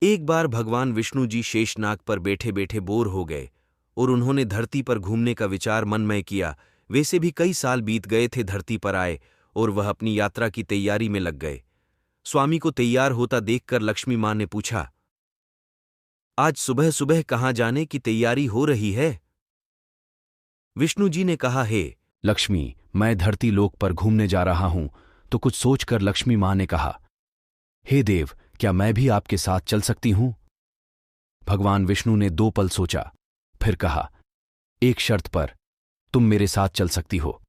एक बार भगवान विष्णु जी शेषनाग पर बैठे बैठे बोर हो गए और उन्होंने धरती पर घूमने का विचार मन में किया। वैसे भी कई साल बीत गए थे धरती पर आए और वह अपनी यात्रा की तैयारी में लग गए। स्वामी को तैयार होता देखकर लक्ष्मी मां ने पूछा, आज सुबह सुबह कहाँ जाने की तैयारी हो रही है? विष्णु जी ने कहा, हे लक्ष्मी, मैं धरती लोक पर घूमने जा रहा हूं। तो कुछ सोचकर लक्ष्मी मां ने कहा, हे देव, क्या मैं भी आपके साथ चल सकती हूं? भगवान विष्णु ने 2 पल सोचा, फिर कहा, एक शर्त पर। तुम मेरे साथ चल सकती हो।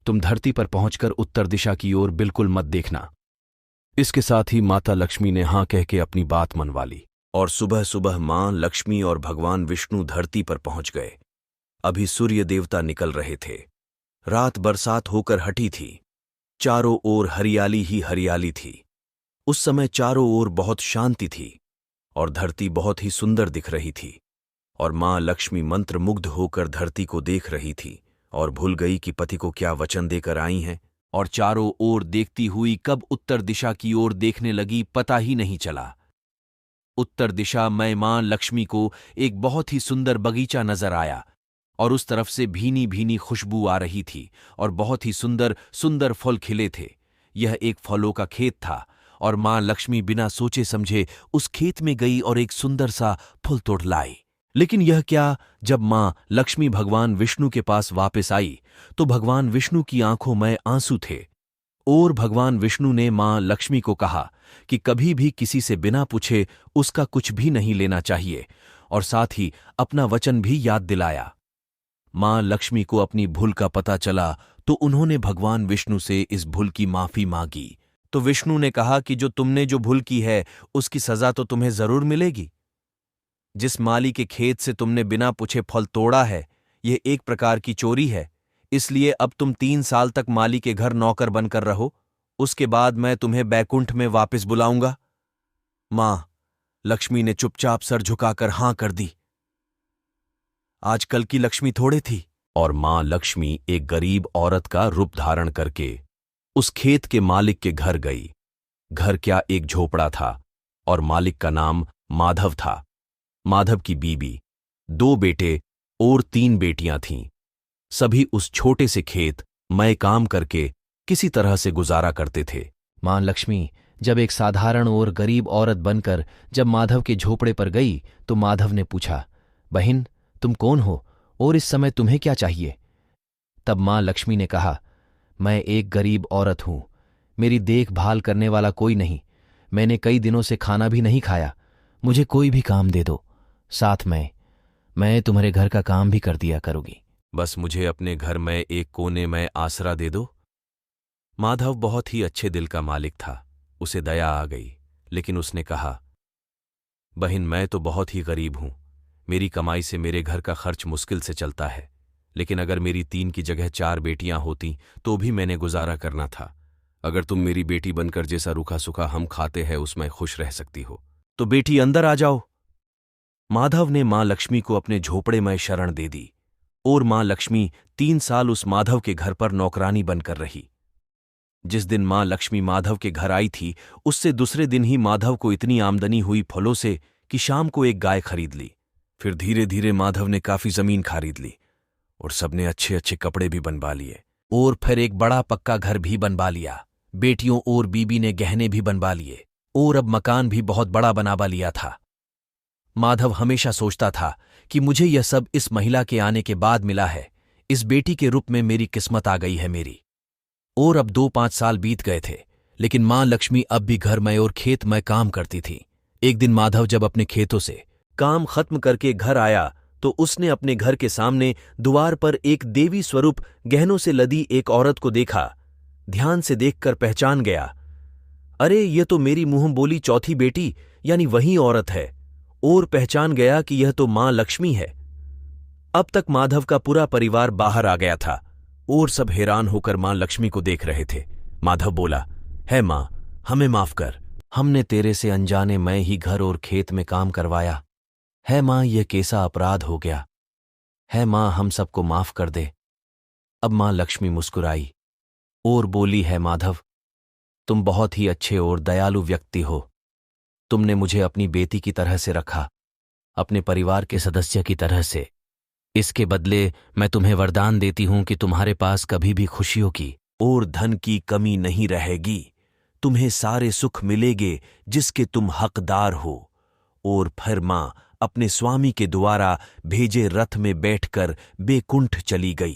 तुम धरती पर पहुंचकर उत्तर दिशा की ओर बिल्कुल मत देखना। इसके साथ ही माता लक्ष्मी ने हां कह के अपनी बात मनवा ली। और सुबह सुबह मां लक्ष्मी और भगवान विष्णु धरती पर पहुंच गए। अभी सूर्य देवता निकल रहे थे। रात बरसात होकर हटी थी। चारों ओर हरियाली ही हरियाली थी। उस समय चारों ओर बहुत शांति थी और धरती बहुत ही सुंदर दिख रही थी। और मां लक्ष्मी मंत्रमुग्ध होकर धरती को देख रही थी और भूल गई कि पति को क्या वचन देकर आई हैं। और चारों ओर देखती हुई कब उत्तर दिशा की ओर देखने लगी, पता ही नहीं चला। उत्तर दिशा में मां लक्ष्मी को एक बहुत ही सुंदर बगीचा नजर आया और उस तरफ से भीनी भीनी खुशबू आ रही थी और बहुत ही सुंदर सुंदर फल खिले थे। यह एक फलों का खेत था और मां लक्ष्मी बिना सोचे समझे उस खेत में गई और एक सुंदर सा फल तोड़ लाई। लेकिन यह क्या, जब मां लक्ष्मी भगवान विष्णु के पास वापस आई तो भगवान विष्णु की आंखों में आंसू थे। और भगवान विष्णु ने मां लक्ष्मी को कहा कि कभी भी किसी से बिना पूछे उसका कुछ भी नहीं लेना चाहिए और साथ ही अपना वचन भी याद दिलाया। मां लक्ष्मी को अपनी भूल का पता चला तो उन्होंने भगवान विष्णु से इस भूल की माफी मांगी। तो विष्णु ने कहा कि जो तुमने जो भूल की है उसकी सजा तो तुम्हें जरूर मिलेगी। जिस माली के खेत से तुमने बिना पूछे फल तोड़ा है, यह एक प्रकार की चोरी है। इसलिए अब तुम 3 साल तक माली के घर नौकर बनकर रहो। उसके बाद मैं तुम्हें बैकुंठ में वापस बुलाऊंगा। मां लक्ष्मी ने चुपचाप सर झुकाकर हां कर दी। आजकल की लक्ष्मी थोड़े थी और मां लक्ष्मी एक गरीब औरत का रूप धारण करके उस खेत के मालिक के घर गई। घर क्या, एक झोपड़ा था और मालिक का नाम माधव था। माधव की बीबी, 2 बेटे और 3 बेटियां थीं। सभी उस छोटे से खेत में काम करके किसी तरह से गुजारा करते थे। मां लक्ष्मी जब एक साधारण और गरीब औरत बनकर जब माधव के झोपड़े पर गई तो माधव ने पूछा, बहन, तुम कौन हो और इस समय तुम्हें क्या चाहिए? तब मां लक्ष्मी ने कहा, मैं एक गरीब औरत हूं। मेरी देखभाल करने वाला कोई नहीं। मैंने कई दिनों से खाना भी नहीं खाया। मुझे कोई भी काम दे दो, साथ में मैं तुम्हारे घर का काम भी कर दिया करूंगी। बस मुझे अपने घर में एक कोने में आसरा दे दो। माधव बहुत ही अच्छे दिल का मालिक था। उसे दया आ गई, लेकिन उसने कहा, बहन, मैं तो बहुत ही गरीब हूं। मेरी कमाई से मेरे घर का खर्च मुश्किल से चलता है। लेकिन अगर मेरी 3 की जगह 4 बेटियां होती तो भी मैंने गुजारा करना था। अगर तुम मेरी बेटी बनकर जैसा रूखा सूखा हम खाते हैं उसमें खुश रह सकती हो तो बेटी अंदर आ जाओ। माधव ने मां लक्ष्मी को अपने झोपड़े में शरण दे दी और मां लक्ष्मी 3 साल उस माधव के घर पर नौकरानी बनकर रही। जिस दिन मां लक्ष्मी माधव के घर आई थी उससे दूसरे दिन ही माधव को इतनी आमदनी हुई फलों से कि शाम को एक गाय खरीद ली। फिर धीरे धीरे माधव ने काफी जमीन खरीद ली और सबने अच्छे अच्छे कपड़े भी बनवा लिए और फिर एक बड़ा पक्का घर भी बनवा लिया। बेटियों और बीबी ने गहने भी बनवा लिए और अब मकान भी बहुत बड़ा बनवा लिया था। माधव हमेशा सोचता था कि मुझे यह सब इस महिला के आने के बाद मिला है। इस बेटी के रूप में मेरी किस्मत आ गई है मेरी। और अब 2-5 साल बीत गए थे, लेकिन मां लक्ष्मी अब भी घर में और खेत में काम करती थी। एक दिन माधव जब अपने खेतों से काम खत्म करके घर आया तो उसने अपने घर के सामने द्वार पर एक देवी स्वरूप गहनों से लदी एक औरत को देखा। ध्यान से देखकर पहचान गया, अरे ये तो मेरी मुंह बोली चौथी बेटी यानी वही औरत है। और पहचान गया कि यह तो मां लक्ष्मी है। अब तक माधव का पूरा परिवार बाहर आ गया था और सब हैरान होकर मां लक्ष्मी को देख रहे थे। माधव बोला, है मां, हमें माफ कर। हमने तेरे से अनजाने में ही घर और खेत में काम करवाया है। मां, यह कैसा अपराध हो गया है। मां, हम सबको माफ कर दे। अब मां लक्ष्मी मुस्कुराई और बोली, है माधव, तुम बहुत ही अच्छे और दयालु व्यक्ति हो। तुमने मुझे अपनी बेटी की तरह से रखा, अपने परिवार के सदस्य की तरह से। इसके बदले मैं तुम्हें वरदान देती हूं कि तुम्हारे पास कभी भी खुशियों की और धन की कमी नहीं रहेगी। तुम्हें सारे सुख मिलेंगे जिसके तुम हकदार हो। और फिर मां अपने स्वामी के द्वारा भेजे रथ में बैठकर बेकुंठ चली गई।